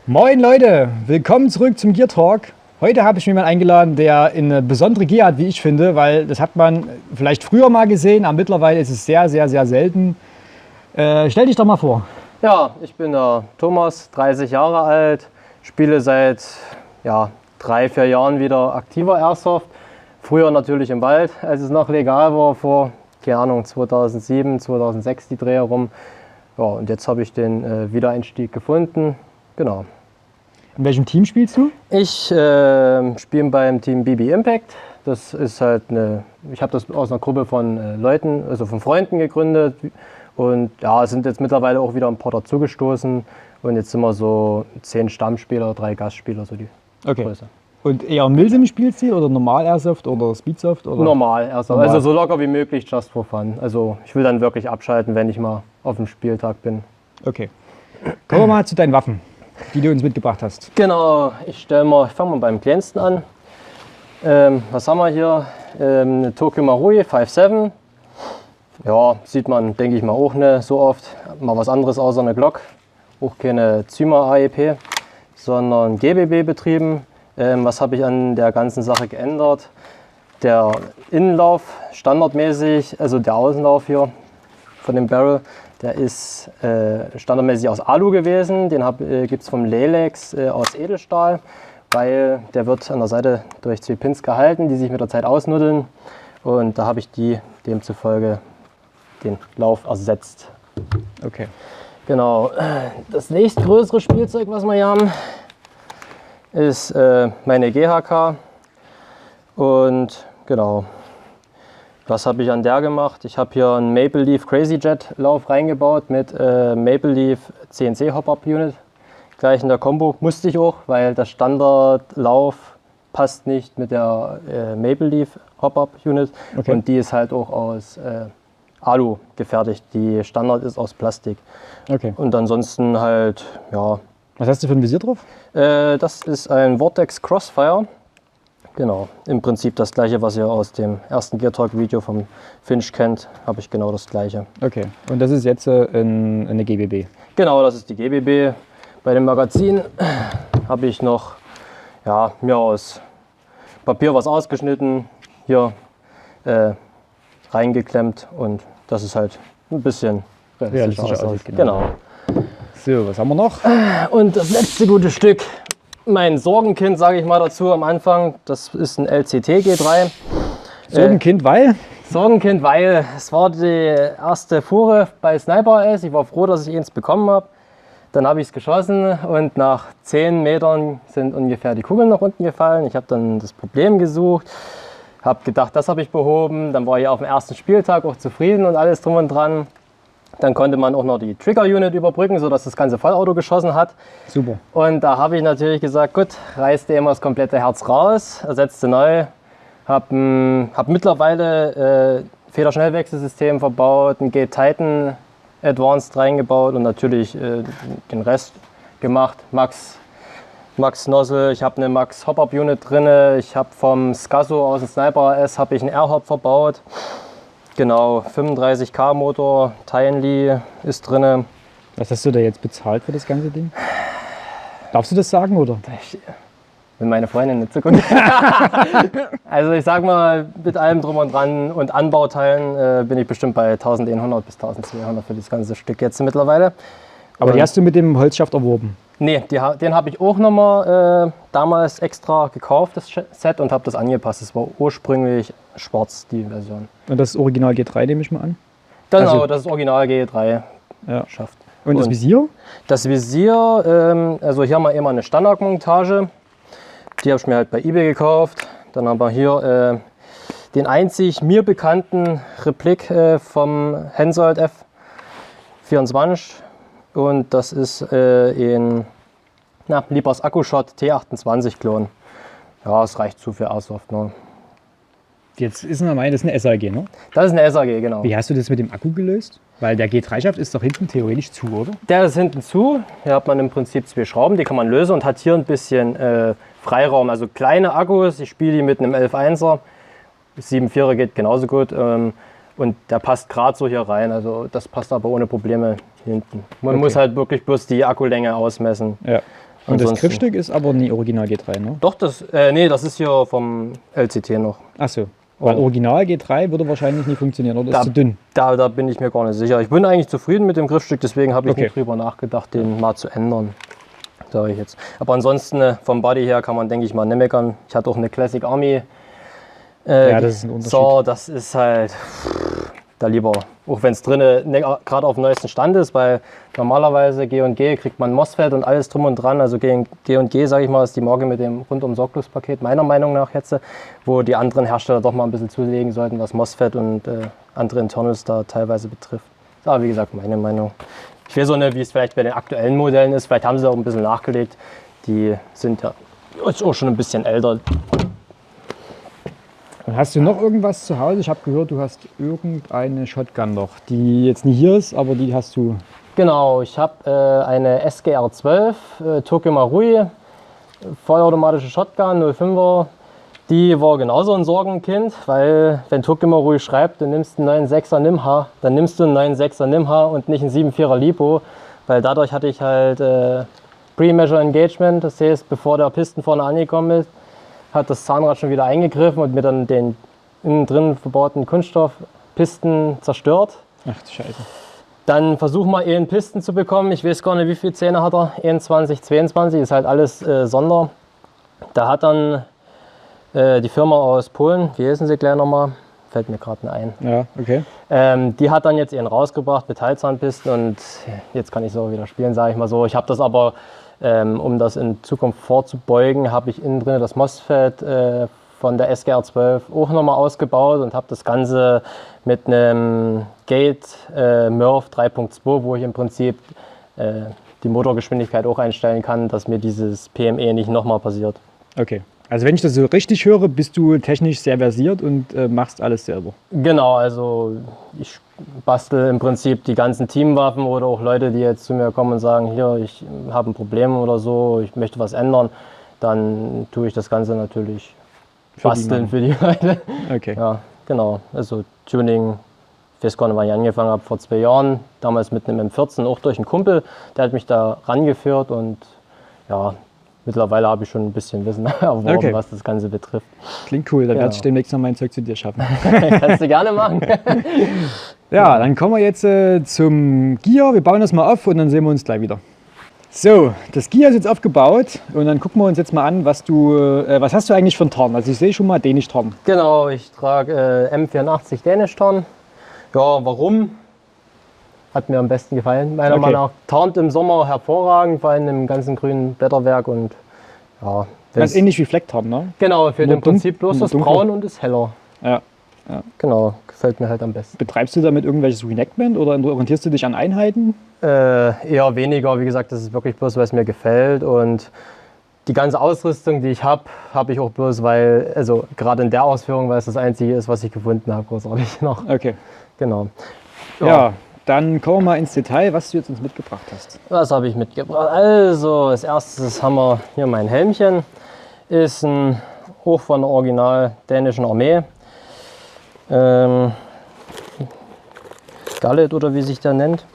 Moin Leute, willkommen zurück zum Gear Talk. Heute habe ich mir jemanden eingeladen, der eine besondere Gear hat, wie ich finde, weil das hat man vielleicht früher mal gesehen, aber mittlerweile ist es sehr, sehr, sehr selten. Stell dich doch mal vor. Ja, ich bin der Thomas, 30 Jahre alt, spiele seit 3-4 Jahren wieder aktiver Airsoft. Früher natürlich im Wald, als es noch legal war, vor, keine Ahnung, 2007, 2006 die Dreh herum. Ja, und jetzt habe ich den Wiedereinstieg gefunden. Genau. In welchem Team spielst du? Ich spiele beim Team BB Impact. Das ist halt ich habe das aus einer Gruppe von Leuten, also von Freunden gegründet. Und ja, sind jetzt mittlerweile auch wieder ein paar dazugestoßen. Und jetzt sind wir so 10 Stammspieler, 3 Gastspieler, so die Größe. Und eher Milsim Spielstil oder normal Airsoft oder Speedsoft? Oder? Normal Airsoft, also so locker wie möglich, just for fun. Also ich will dann wirklich abschalten, wenn ich mal auf dem Spieltag bin. Okay. Kommen wir mal zu deinen Waffen, die du uns mitgebracht hast. Genau, ich fange mal beim kleinsten an. Was haben wir hier? Eine Tokyo Marui 5.7. Ja, sieht man, denke ich mal, auch nicht so oft. Mal was anderes außer eine Glock. Auch keine Zyma AEP, sondern GBB betrieben. Was habe ich an der ganzen Sache geändert? Der Innenlauf standardmäßig, also der Außenlauf hier von dem Barrel, der ist standardmäßig aus Alu gewesen. Den gibt es vom Lelex aus Edelstahl, weil der wird an der Seite durch 2 Pins gehalten, die sich mit der Zeit ausnuddeln. Und da habe ich demzufolge den Lauf ersetzt. Okay. Genau. Das nächstgrößere Spielzeug, was wir hier haben, ist meine GHK. Und genau. Was habe ich an der gemacht? Ich habe hier einen Maple Leaf Crazy Jet Lauf reingebaut mit Maple Leaf CNC Hop-Up Unit. Gleich in der Combo musste ich auch, weil der Standardlauf passt nicht mit der Maple Leaf Hop-Up Unit. Okay. Und die ist halt auch aus Alu gefertigt. Die Standard ist aus Plastik. Okay. Und ansonsten halt, ja. Was hast du für ein Visier drauf? Das ist ein Vortex Crossfire. Genau, im Prinzip das gleiche, was ihr aus dem ersten Gear Talk Video vom Finch kennt, habe ich genau das gleiche. Okay, und das ist jetzt eine GBB? Genau, das ist die GBB. Bei dem Magazin habe ich noch mir aus Papier was ausgeschnitten, hier reingeklemmt und das ist halt ein bisschen realistischer aussieht. Genau. So, was haben wir noch? Und das letzte gute Stück, mein Sorgenkind, sage ich mal dazu am Anfang, das ist ein LCT G3. Sorgenkind, weil? Sorgenkind, weil es war die erste Fuhre bei Sniper S. Ich war froh, dass ich eins bekommen habe. Dann habe ich es geschossen und nach 10 Metern sind ungefähr die Kugeln nach unten gefallen. Ich habe dann das Problem gesucht, habe gedacht, das habe ich behoben. Dann war ich auf dem ersten Spieltag auch zufrieden und alles drum und dran. Dann konnte man auch noch die Trigger-Unit überbrücken, sodass das ganze Vollauto geschossen hat. Super. Und da habe ich natürlich gesagt, gut, reiß dir immer das komplette Herz raus, ersetzte neu. Hab mittlerweile Federschnellwechselsystem verbaut, ein Gate Titan Advanced reingebaut und natürlich den Rest gemacht. Max Nozzle, ich habe eine Max Hop-Up Unit drin, ich habe vom Skasso aus dem Sniper S habe ich einen Air-Hop verbaut. Genau, 35 kW Motor, Tianli ist drin. Was hast du da jetzt bezahlt für das ganze Ding? Darfst du das sagen, oder? Wenn meine Freundin nicht so gut. Also ich sag mal, mit allem drum und dran und Anbauteilen bin ich bestimmt bei 1100 bis 1200 für das ganze Stück jetzt mittlerweile. Aber die hast du mit dem Holzschaft erworben? Nee, den habe ich auch nochmal damals extra gekauft, das Set, und habe das angepasst. Das war ursprünglich schwarz, die Version. Und das Original G3 nehme ich mal an? Genau, also, das ist Original G3 schafft. Und das Visier? Das Visier, also hier haben wir immer eine Standardmontage. Die habe ich mir halt bei eBay gekauft. Dann haben wir hier den einzig mir bekannten Replik vom Hensoldt F24. Und das ist ein Libers Akkushot T28 Klon. Ja, es reicht zu für Airsoft. Ne? Jetzt ist das ist eine SAG, ne? Das ist eine SAG, genau. Wie hast du das mit dem Akku gelöst? Weil der G3-Schaft ist doch hinten theoretisch zu, oder? Der ist hinten zu. Hier hat man im Prinzip 2 Schrauben, die kann man lösen und hat hier ein bisschen Freiraum. Also kleine Akkus, ich spiele die mit einem 11.1er. 7.4er geht genauso gut. Und der passt gerade so hier rein. Also das passt aber ohne Probleme hinten. Man muss halt wirklich bloß die Akkulänge ausmessen. Ja. Und das Ansonsten- Griffstück ist aber nie Original G3, ne? Doch, nee, das ist hier vom LCT noch. Achso. Weil Original G3 würde wahrscheinlich nie funktionieren, oder ist zu dünn? Da bin ich mir gar nicht sicher. Ich bin eigentlich zufrieden mit dem Griffstück, deswegen habe ich Okay. nicht drüber nachgedacht, den mal zu ändern. Sage ich jetzt. Aber ansonsten vom Body her kann man, denke ich mal, nicht meckern. Ich hatte auch eine Classic Army. Ja, das ist ein Unterschied. So, das ist halt da lieber, auch wenn es drinnen gerade auf dem neuesten Stand ist, weil normalerweise G&G kriegt man MOSFET und alles drum und dran. Also G&G, sage ich mal, ist die Marke mit dem rundum sorglos Paket, meiner Meinung nach jetzt, wo die anderen Hersteller doch mal ein bisschen zulegen sollten, was MOSFET und andere Internals da teilweise betrifft. Aber wie gesagt, meine Meinung. Ich weiß auch nicht, wie es vielleicht bei den aktuellen Modellen ist. Vielleicht haben sie auch ein bisschen nachgelegt. Die sind ja ist auch schon ein bisschen älter. Und hast du noch irgendwas zu Hause? Ich habe gehört, du hast irgendeine Shotgun noch, die jetzt nicht hier ist, aber die hast du. Genau, ich habe eine SGR 12 Tokyo Marui, vollautomatische Shotgun, 05er. Die war genauso ein Sorgenkind, weil wenn Tokyo Marui schreibt, du nimmst einen 9,6er Nimha, dann nimmst du einen 9,6er Nimha und nicht einen 7,4er Lipo, weil dadurch hatte ich halt Pre-Measure Engagement, das heißt, bevor der Pisten vorne angekommen ist, hat das Zahnrad schon wieder eingegriffen und mir dann den innen drin verbauten Kunststoffpisten zerstört. Ach du Scheiße. Dann versuch mal einen Pisten zu bekommen. Ich weiß gar nicht, wie viele Zähne hat er. 21, 22, ist halt alles Sonder. Da hat dann die Firma aus Polen, wie heißen sie gleich nochmal? Fällt mir gerade ein. Ja, okay. Die hat dann jetzt ihren rausgebracht, Metallzahnpisten, und jetzt kann ich so wieder spielen, sage ich mal so. Ich habe das aber, um das in Zukunft vorzubeugen, habe ich innen drin das MOSFET von der SGR 12 auch nochmal ausgebaut und habe das Ganze mit einem Gate Murph 3.2, wo ich im Prinzip die Motorgeschwindigkeit auch einstellen kann, dass mir dieses PME nicht nochmal passiert. Okay. Also wenn ich das so richtig höre, bist du technisch sehr versiert und machst alles selber. Genau, also ich bastel im Prinzip die ganzen Teamwaffen oder auch Leute, die jetzt zu mir kommen und sagen, hier, ich habe ein Problem oder so, ich möchte was ändern, dann tue ich das Ganze natürlich basteln für die Leute. Okay. Ja, genau. Also Tuning, ich weiß gar nicht, wann ich angefangen habe, vor 2 Jahren, damals mit einem M14, auch durch einen Kumpel, der hat mich da rangeführt und ja, mittlerweile habe ich schon ein bisschen Wissen erworben, Okay. was das Ganze betrifft. Klingt cool, dann Ja. werde ich demnächst noch mein Zeug zu dir schaffen. Kannst du gerne machen. Ja, dann kommen wir jetzt zum Gear. Wir bauen das mal auf und dann sehen wir uns gleich wieder. So, das Gear ist jetzt aufgebaut und dann gucken wir uns jetzt mal an, was hast du eigentlich für einen Tarn? Also ich sehe schon mal Dänisch Tarn. Genau, ich trage M84 Danish Tarn. Ja, warum? Hat mir am besten gefallen. Meiner Okay. Meinung nach tarnt im Sommer hervorragend, vor allem im ganzen grünen Blätterwerk und ja. Ganz ähnlich wie Flecktarn, ne? Genau, fehlt Nur im Prinzip bloß nur das dunkler. Braun und ist heller. Ja. Genau, gefällt mir halt am besten. Betreibst du damit irgendwelches Reenactment oder orientierst du dich an Einheiten? Eher weniger, wie gesagt, das ist wirklich bloß, weil es mir gefällt und die ganze Ausrüstung, die ich habe ich auch bloß, weil, also gerade in der Ausführung, weil es das einzige ist, was ich gefunden habe, großartig noch. Okay. Genau. Ja, dann kommen wir mal ins Detail, was du jetzt uns mitgebracht hast. Was habe ich mitgebracht? Also, als erstes haben wir hier mein Helmchen. Ist ein Hoch von der original dänischen Armee. Gallet oder wie sich der nennt.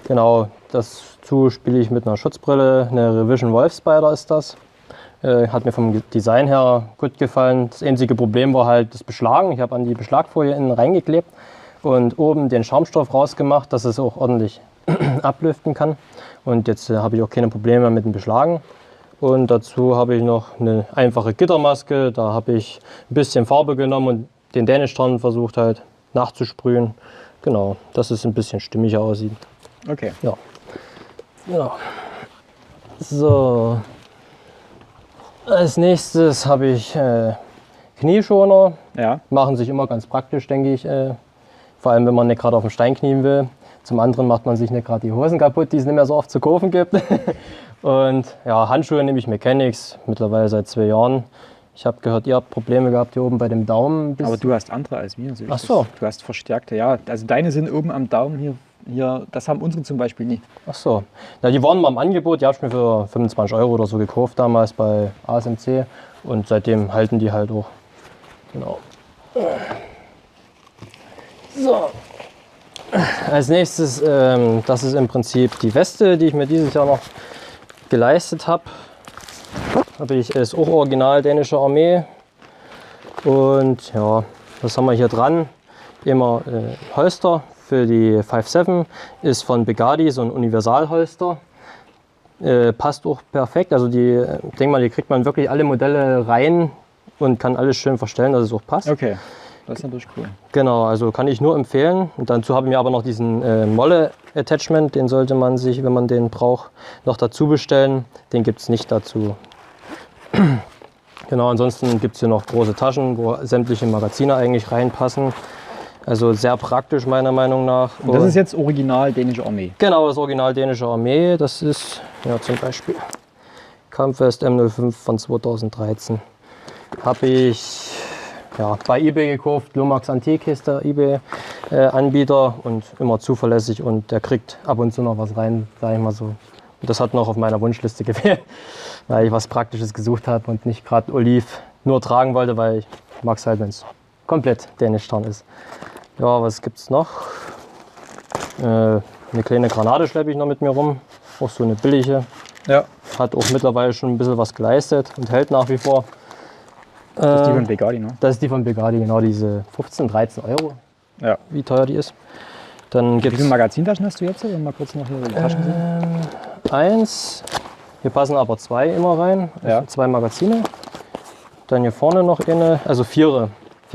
Genau, dazu spiele ich mit einer Schutzbrille. Eine Revision Wolf Spider ist das. Hat mir vom Design her gut gefallen. Das einzige Problem war halt das Beschlagen. Ich habe an die Beschlagfolie innen reingeklebt und oben den Schaumstoff rausgemacht, dass es auch ordentlich ablüften kann. Und jetzt habe ich auch keine Probleme mit dem Beschlagen. Und dazu habe ich noch eine einfache Gittermaske. Da habe ich ein bisschen Farbe genommen und den Danish Tarn versucht halt nachzusprühen. Genau, dass es ein bisschen stimmiger aussieht. Okay. Ja. Ja. So. Als nächstes habe ich Knieschoner. Ja. Machen sich immer ganz praktisch, denke ich. Vor allem, wenn man nicht gerade auf dem Stein knien will. Zum anderen macht man sich nicht gerade die Hosen kaputt, die es nicht mehr so oft zu kaufen gibt. Und ja, Handschuhe nehme ich Mechanics, mittlerweile seit 2 Jahren. Ich habe gehört, ihr habt Probleme gehabt hier oben bei dem Daumen. Aber du hast andere als wir. So Ach so. Du hast verstärkte, ja. Also deine sind oben am Daumen hier, das haben unsere zum Beispiel nie. Ach so. Na, die waren mal im Angebot, die habe ich mir für 25 € oder so gekauft damals bei ASMC. Und seitdem halten die halt auch. Genau. So. Als nächstes, das ist im Prinzip die Weste, die ich mir dieses Jahr noch geleistet habe. ist auch original dänische Armee. Und ja, was haben wir hier dran? Immer Holster für die 5.7 ist von Begadi, so ein Universalholster. Passt auch perfekt. Also ich denke mal, hier kriegt man wirklich alle Modelle rein und kann alles schön verstellen, dass es auch passt. Okay, das ist natürlich cool. Genau, also kann ich nur empfehlen. Und dazu haben wir aber noch diesen Molle-Attachment, den sollte man sich, wenn man den braucht, noch dazu bestellen. Den gibt es nicht dazu. Genau, ansonsten gibt es hier noch große Taschen, wo sämtliche Magazine eigentlich reinpassen. Also sehr praktisch meiner Meinung nach. Und das ist jetzt original dänische Armee? Genau, das Original dänische Armee. Das ist ja zum Beispiel Kampfest M05 von 2013. Habe ich ja, bei eBay gekauft. Lomax Antique ist der eBay-Anbieter und immer zuverlässig und der kriegt ab und zu noch was rein, sage ich mal so. Und das hat noch auf meiner Wunschliste gefehlt, weil ich was Praktisches gesucht habe und nicht gerade Oliv nur tragen wollte, weil ich mag es halt, wenn es komplett dänisch dran ist. Ja, was gibt es noch? Eine kleine Granate schleppe ich noch mit mir rum. Auch so eine billige. Ja. Hat auch mittlerweile schon ein bisschen was geleistet und hält nach wie vor. Das ist die von Begadi, ne? Das ist die von Begadi, genau, diese 15, 13 Euro, Ja. wie teuer die ist. Dann Wie gibt viele es Magazintaschen hast du jetzt? Wenn wir mal kurz noch hier die Taschen sehen. eins, hier passen aber zwei immer rein, Ja. also 2 Magazine. Dann hier vorne noch eine, also 4 Also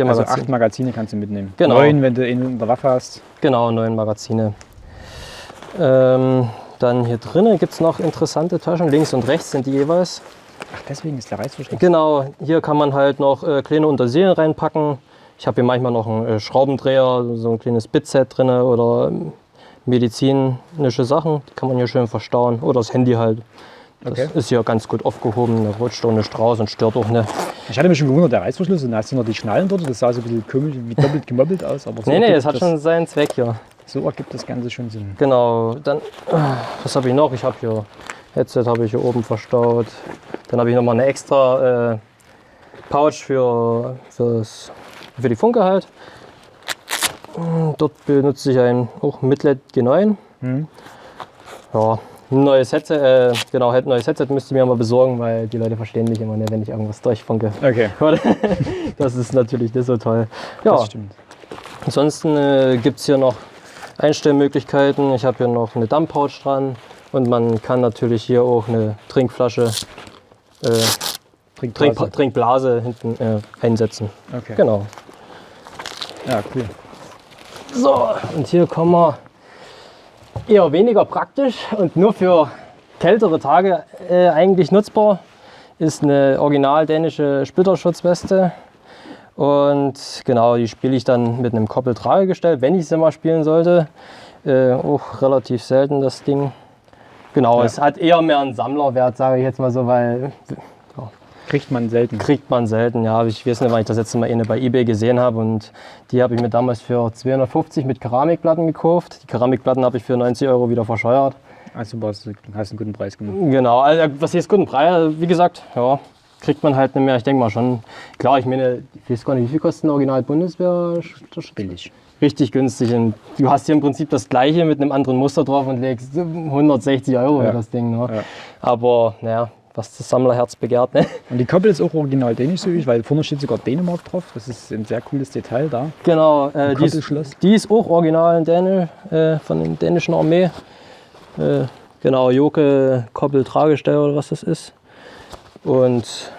Magazine. 8 Magazine kannst du mitnehmen. Genau. 9, wenn du in der Waffe hast. Genau, 9 Magazine. Dann hier drinnen gibt es noch interessante Taschen, links und rechts sind die jeweils. Ach, deswegen ist der Reißverschluss. Genau, hier kann man halt noch kleine Utensilien reinpacken. Ich habe hier manchmal noch einen Schraubendreher, so ein kleines Bitset drin oder medizinische Sachen, die kann man hier schön verstauen. Oder das Handy halt. Das Okay. ist hier ganz gut aufgehoben, da rutscht auch nicht raus und stört auch nicht. Ich hatte mich schon gewundert, der Reißverschluss, und da hast du noch die Schnallen dort, das sah so ein bisschen komisch, wie doppelt gemobbelt aus. Aber so Nee, ergibt es hat schon seinen Zweck hier. So ergibt das Ganze schon Sinn. Genau, dann, was habe ich noch? Ich habe hier Headset habe ich hier oben verstaut. Dann habe ich noch mal eine extra Pouch für die Funke halt. Dort benutze ich auch Midlet G9. Mhm. Ja, ein neues Headset, genau, ein neues Headset müsst ihr mir mal besorgen, weil die Leute verstehen mich immer nicht, wenn ich irgendwas durchfunke. Okay, Das ist natürlich nicht so toll. Ja, das stimmt. ansonsten gibt es hier noch Einstellmöglichkeiten. Ich habe hier noch eine Dump-Pouch dran und man kann natürlich hier auch eine Trinkflasche, Trinkblase hinten einsetzen. Okay. Genau. Ja, cool. So, und hier kommen wir eher weniger praktisch und nur für kältere Tage eigentlich nutzbar. Ist eine original dänische Splitterschutzweste. Und genau, die spiele ich dann mit einem Koppeltragegestell, wenn ich sie mal spielen sollte. Auch relativ selten das Ding. Genau, Ja. es hat eher mehr einen Sammlerwert, sage ich jetzt mal so, weil Kriegt man selten. kriegt man selten. Ja, ich weiß nicht, wann ich das letzte Mal eine bei eBay gesehen habe und die habe ich mir damals für 250 mit Keramikplatten gekauft. Die Keramikplatten habe ich für 90 Euro wieder verscheuert. Also hast du einen guten Preis gemacht. Genau, also was hier ist guten Preis, wie gesagt, ja, kriegt man halt nicht mehr. Ich denke mal schon, klar, ich meine, ich weiß gar nicht, wie viel kostet ein Original Bundeswehr? Billig. Richtig günstig. Und du hast hier im Prinzip das gleiche mit einem anderen Muster drauf und legst 160 Euro Ja. für das Ding. Ne? Ja. Aber naja, was das Sammlerherz begehrt. Ne? Und die Koppel ist auch original dänisch, so wie ich, weil vorne steht sogar Dänemark drauf. Das ist ein sehr cooles Detail da. Genau, Koppelschloss. die ist auch original in von der dänischen Armee. Genau, Joke Koppeltragestell oder was das ist. Und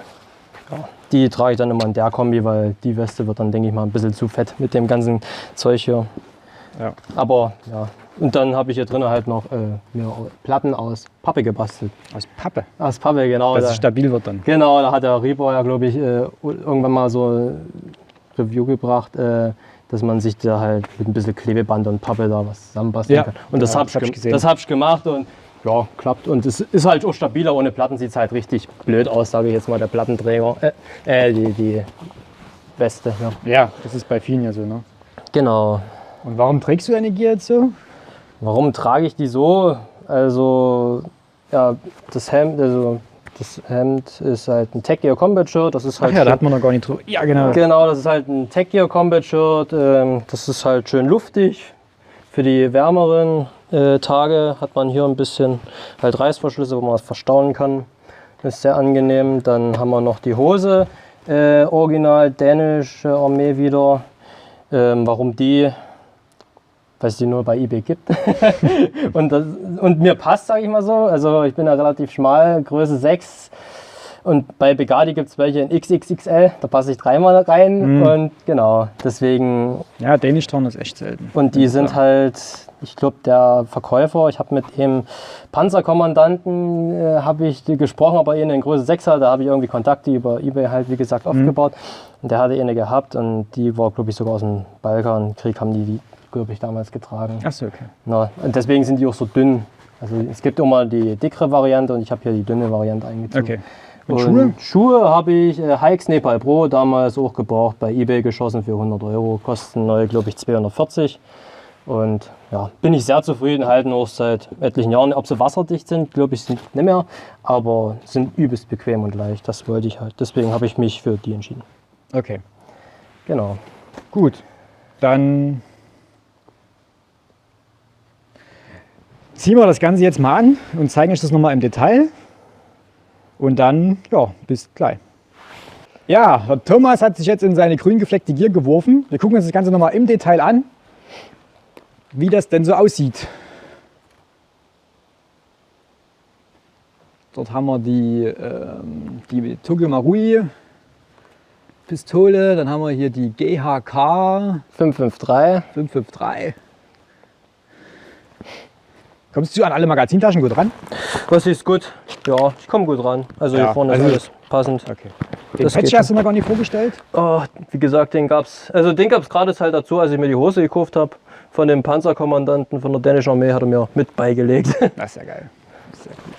ja, die trage ich dann immer in der Kombi, weil die Weste wird dann, denke ich mal, ein bisschen zu fett mit dem ganzen Zeug hier. Ja. Aber ja, und dann habe ich hier drin halt noch mir Platten aus Pappe gebastelt. Aus Pappe. Aus Pappe, genau. Dass es stabil wird dann. Genau, da hat der Reaper ja, glaube ich, irgendwann mal so ein Review gebracht, dass man sich da halt mit ein bisschen Klebeband und Pappe da was zusammenbasteln Ja. kann. Und das Ja, habe das hab ich gesehen. hab ich gemacht und ja, klappt. Und es ist halt auch stabiler. Ohne Platten sieht es halt richtig blöd aus, sage ich jetzt mal, der Plattenträger. Die Weste. Ja. Ja, das ist bei vielen ja so, ne? Genau. Und warum trägst du deine Gear jetzt so? Warum trage ich die so? Also, ja, das Hemd ist halt ein Tech Gear Combat Shirt. Das ist Ach halt ja, da hat man noch gar nicht drüber. Ja, genau. Genau, das ist halt ein Tech Gear Combat Shirt. Das ist halt schön luftig. Für die wärmeren Tage hat man hier ein bisschen halt Reißverschlüsse, wo man was verstauen kann. ist sehr angenehm. Dann haben wir noch die Hose, original dänische Armee wieder. Warum die? Weil es die nur bei eBay gibt. und mir passt, sage ich mal so. Also ich bin ja relativ schmal, Größe 6. Und bei Begadi gibt es welche in XXXL, da passe ich 3-mal rein. Und genau, deswegen. Ja, Dänisch-Tarn ist echt selten. Und die sind halt, ich glaube, der Verkäufer, ich habe mit dem Panzerkommandanten habe ich gesprochen, aber eine in Größe 6er, da habe ich irgendwie Kontakte über eBay halt, wie gesagt, aufgebaut. Und der hatte eine gehabt und die war, glaube ich, sogar aus dem Balkankrieg, haben die glaube ich, damals getragen. Achso, okay. Na, und deswegen sind die auch so dünn. Also es gibt immer die dickere Variante und ich habe hier die dünne Variante eingezogen. Okay. Und Schuhe? Schuhe habe ich Hikes Nepal Pro damals auch gebraucht, bei eBay geschossen für 100 Euro, kosten neu, glaube ich, 240. Und ja, bin ich sehr zufrieden, halten auch seit etlichen Jahren. Ob sie wasserdicht sind, glaube ich, sind nicht mehr, aber sind übelst bequem und leicht. Das wollte ich halt. Deswegen habe ich mich für die entschieden. Okay. Genau. Gut. Dann ziehen wir das Ganze jetzt mal an und zeigen euch das nochmal im Detail. Und dann, ja, bis gleich. Ja, der Thomas hat sich jetzt in seine grün gefleckte Gier geworfen. Wir gucken uns das Ganze nochmal im Detail an, wie das denn so aussieht. Dort haben wir die Tokyo Marui Pistole, dann haben wir hier die GHK 553. 553. Kommst du an alle Magazintaschen gut ran? Was ist gut? Ja, ich komme gut ran. Also Ja, hier vorne also ist alles passend. Okay. Den Das Patch geht hast du noch gar nicht vorgestellt? Oh, wie gesagt, den gab's gerade halt dazu, als ich mir die Hose gekauft habe. Von dem Panzerkommandanten von der dänischen Armee hat er mir mit beigelegt. Das ist ja geil. Sehr cool.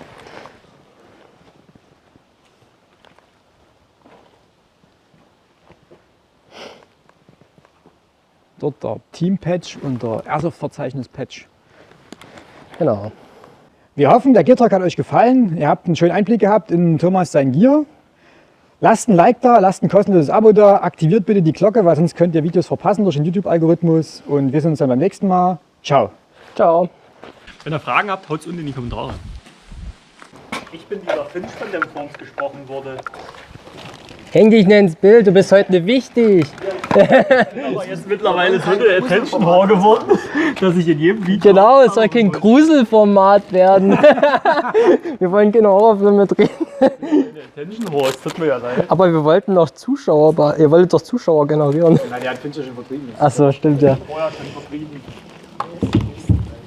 Dort der Team-Patch und der Airsoft-Verzeichnis-Patch. Genau. Wir hoffen, der Gear-Talk hat euch gefallen. Ihr habt einen schönen Einblick gehabt in Thomas sein Gear. Lasst ein Like da, lasst ein kostenloses Abo da, aktiviert bitte die Glocke, weil sonst könnt ihr Videos verpassen durch den YouTube-Algorithmus. Und wir sehen uns dann beim nächsten Mal. Ciao. Ciao. Wenn ihr Fragen habt, haut es unten in die Kommentare. Ich bin dieser Finch, von dem vorhin gesprochen wurde. Häng dich nicht ins Bild, du bist heute wichtig. Aber jetzt mittlerweile so eine Attention Whore geworden, dass ich in jedem Video. Genau, es soll kein Gruselformat werden. Wir wollen keine Horrorfilme drehen. Attention Whore, das tut mir ja leid. Aber wir wollten noch Zuschauer, ihr wolltet doch Zuschauer generieren. Nein, der hat Finch schon vertrieben. Achso, stimmt ja. Vorher schon vertrieben.